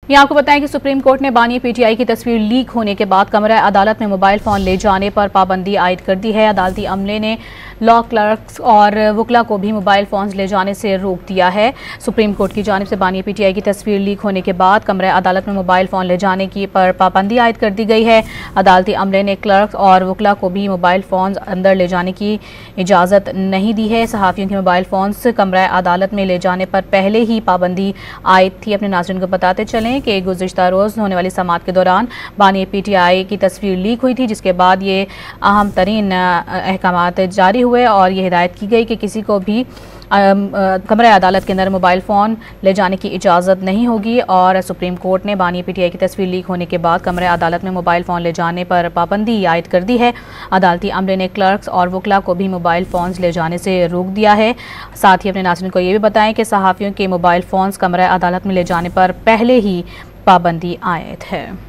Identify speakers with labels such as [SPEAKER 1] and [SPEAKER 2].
[SPEAKER 1] ये आपको बताएं कि सुप्रीम कोर्ट ने बानी पीटीआई की तस्वीर लीक होने के बाद कमरा अदालत में मोबाइल फोन ले जाने पर पाबंदी आयद कर दी है। अदालती अमले ने लॉ क्लर्क्स और वकला को भी मोबाइल फोन ले जाने से रोक दिया है। सुप्रीम कोर्ट की जानिब से बानी पीटीआई की तस्वीर लीक होने के बाद कमरा अदालत में मोबाइल फोन ले जाने की पर पाबंदी आयद कर दी गई है। अदालती अमले ने क्लर्क्स और वकला को भी मोबाइल फोन अंदर ले जाने की इजाज़त नहीं दी है। सहाफ़ियों के मोबाइल फोन कमरा अदालत में ले जाने पर पहले ही पाबंदी आयद थी। अपने नाज़रीन को बताते चलें कि गुज़िश्ता रोज़ होने वाली समाअत के दौरान बानी पीटीआई की तस्वीर लीक हुई थी, जिसके बाद ये अहम तरीन अहकामात जारी हुए और ये हिदायत की गई कि किसी को भी कमरा अदालत के अंदर मोबाइल फ़ोन ले जाने की इजाज़त नहीं होगी। और सुप्रीम कोर्ट ने बानी पीटीआई की तस्वीर लीक होने के बाद कमरा अदालत में मोबाइल फ़ोन ले जाने पर पाबंदी आयद कर दी है। अदालती अमले ने क्लर्क्स और वकला को भी मोबाइल फ़ोन ले जाने से रोक दिया है। साथ ही अपने नाज़रीन को ये भी बताएं कि सहाफ़ियों के मोबाइल फ़ोन कमरा अदालत में ले जाने पर पहले ही पाबंदी आयद है।